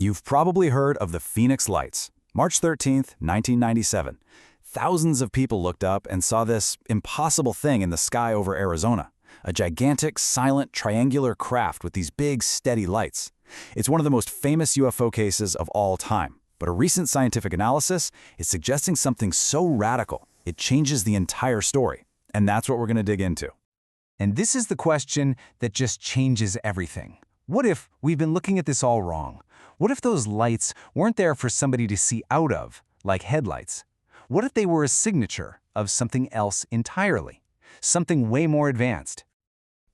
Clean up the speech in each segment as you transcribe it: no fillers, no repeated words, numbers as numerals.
You've probably heard of the Phoenix Lights. March 13th, 1997. Thousands of people looked up and saw this impossible thing in the sky over Arizona. A gigantic, silent, triangular craft with these big, steady lights. It's one of the most famous UFO cases of all time. But a recent scientific analysis is suggesting something so radical, it changes the entire story. And that's what we're going to dig into. And this is the question that just changes everything. What if we've been looking at this all wrong? What if those lights weren't there for somebody to see out of, like headlights? What if they were a signature of something else entirely? Something way more advanced?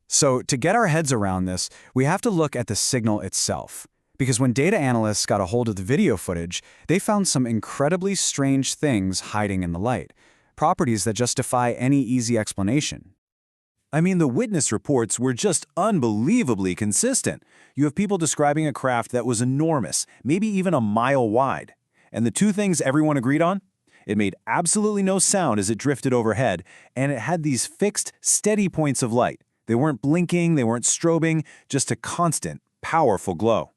So to get our heads around this, we have to look at the signal itself. Because when data analysts got a hold of the video footage, they found some incredibly strange things hiding in the light. Properties that just defy any easy explanation. I mean, the witness reports were just unbelievably consistent. You have people describing a craft that was enormous, maybe even a mile wide. And the two things everyone agreed on? It made absolutely no sound as it drifted overhead, and it had these fixed, steady points of light. They weren't blinking, they weren't strobing, just a constant, powerful glow.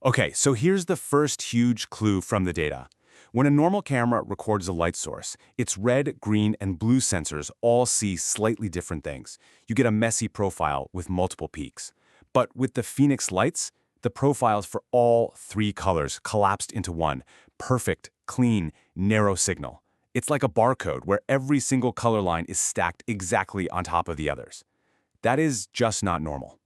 Okay, so here's the first huge clue from the data. When a normal camera records a light source, its red, green, and blue sensors all see slightly different things. You get a messy profile with multiple peaks. But with the Phoenix Lights, the profiles for all three colors collapsed into one. Perfect, clean, narrow signal. It's like a barcode where every single color line is stacked exactly on top of the others. That is just not normal.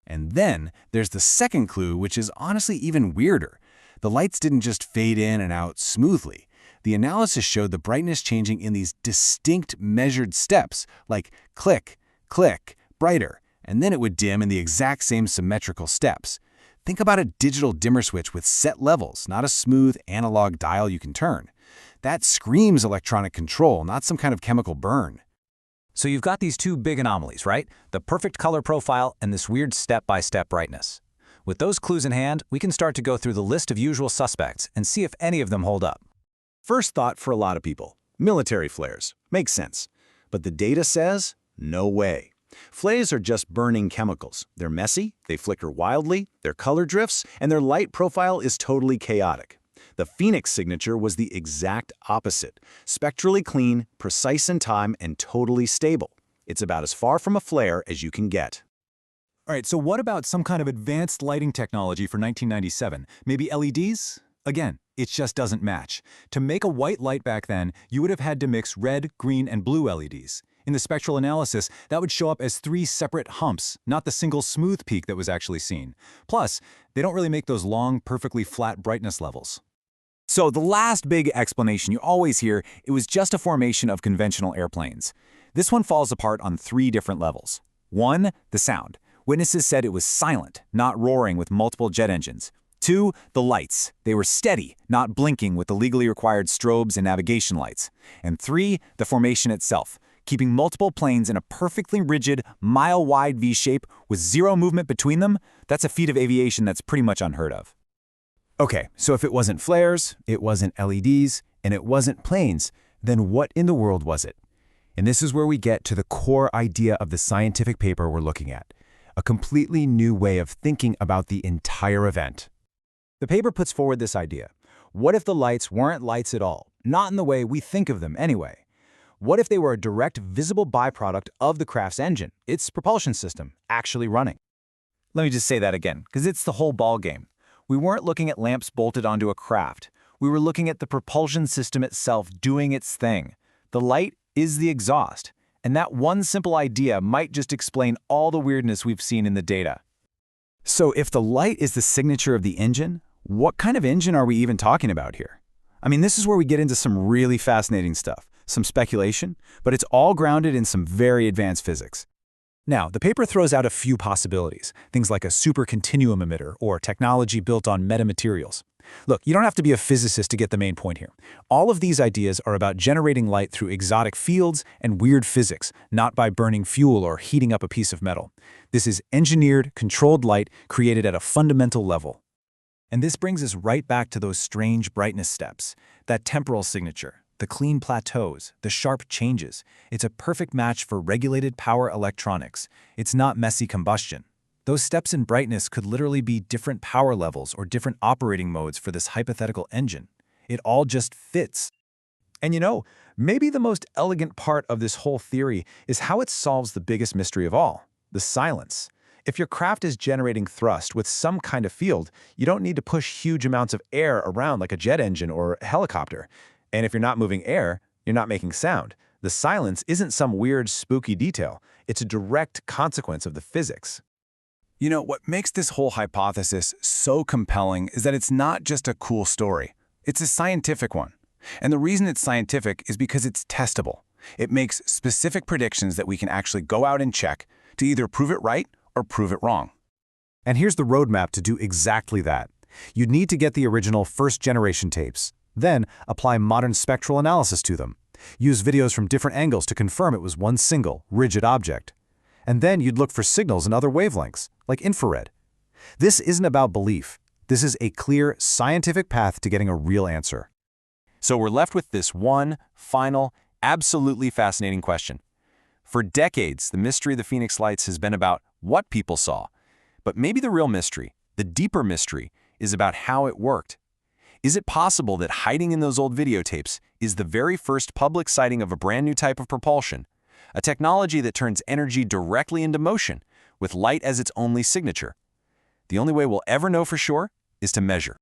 And then there's the second clue, which is honestly even weirder. The lights didn't just fade in and out smoothly. The analysis showed the brightness changing in these distinct measured steps, like click, click, brighter, and then it would dim in the exact same symmetrical steps. Think about a digital dimmer switch with set levels, not a smooth analog dial you can turn. That screams electronic control, not some kind of chemical burn. So you've got these two big anomalies, right? The perfect color profile and this weird step-by-step brightness. With those clues in hand, we can start to go through the list of usual suspects and see if any of them hold up. First thought for a lot of people, military flares. Makes sense. But the data says, no way. Flares are just burning chemicals. They're messy, they flicker wildly, their color drifts, and their light profile is totally chaotic. The Phoenix signature was the exact opposite. Spectrally clean, precise in time, and totally stable. It's about as far from a flare as you can get. All right, so what about some kind of advanced lighting technology for 1997? Maybe LEDs? Again, it just doesn't match. To make a white light back then, you would have had to mix red, green, and blue LEDs. In the spectral analysis, that would show up as three separate humps, not the single smooth peak that was actually seen. Plus, they don't really make those long, perfectly flat brightness levels. So the last big explanation you always hear, it was just a formation of conventional airplanes. This one falls apart on three different levels. One, the sound. Witnesses said it was silent, not roaring with multiple jet engines. Two, the lights. They were steady, not blinking with the legally required strobes and navigation lights. And three, the formation itself, keeping multiple planes in a perfectly rigid, mile-wide V-shape with zero movement between them. That's a feat of aviation that's pretty much unheard of. Okay, so if it wasn't flares, it wasn't LEDs, and it wasn't planes, then what in the world was it? And this is where we get to the core idea of the scientific paper we're looking at. A completely new way of thinking about the entire event. The paper puts forward this idea. What if the lights weren't lights at all? Not in the way we think of them anyway. What if they were a direct visible byproduct of the craft's engine, its propulsion system, actually running? Let me just say that again, because it's the whole ball game. We weren't looking at lamps bolted onto a craft. We were looking at the propulsion system itself doing its thing. The light is the exhaust. And that one simple idea might just explain all the weirdness we've seen in the data. So if the light is the signature of the engine, what kind of engine are we even talking about here? I mean, this is where we get into some really fascinating stuff, some speculation, but it's all grounded in some very advanced physics. Now, the paper throws out a few possibilities, things like a super continuum emitter or technology built on metamaterials. Look, you don't have to be a physicist to get the main point here. All of these ideas are about generating light through exotic fields and weird physics, not by burning fuel or heating up a piece of metal. This is engineered, controlled light created at a fundamental level. And this brings us right back to those strange brightness steps, that temporal signature, the clean plateaus, the sharp changes. It's a perfect match for regulated power electronics. It's not messy combustion. Those steps in brightness could literally be different power levels or different operating modes for this hypothetical engine. It all just fits. And maybe the most elegant part of this whole theory is how it solves the biggest mystery of all, the silence. If your craft is generating thrust with some kind of field, you don't need to push huge amounts of air around like a jet engine or a helicopter. And if you're not moving air, you're not making sound. The silence isn't some weird, spooky detail. It's a direct consequence of the physics. What makes this whole hypothesis so compelling is that it's not just a cool story. It's a scientific one. And the reason it's scientific is because it's testable. It makes specific predictions that we can actually go out and check to either prove it right or prove it wrong. And here's the roadmap to do exactly that. You'd need to get the original first-generation tapes, then apply modern spectral analysis to them. Use videos from different angles to confirm it was one single, rigid object. And then you'd look for signals in other wavelengths, like infrared. This isn't about belief. This is a clear, scientific path to getting a real answer. So we're left with this one, final, absolutely fascinating question. For decades, the mystery of the Phoenix Lights has been about what people saw. But maybe the real mystery, the deeper mystery, is about how it worked. Is it possible that hiding in those old videotapes is the very first public sighting of a brand new type of propulsion? A technology that turns energy directly into motion, with light as its only signature. The only way we'll ever know for sure is to measure.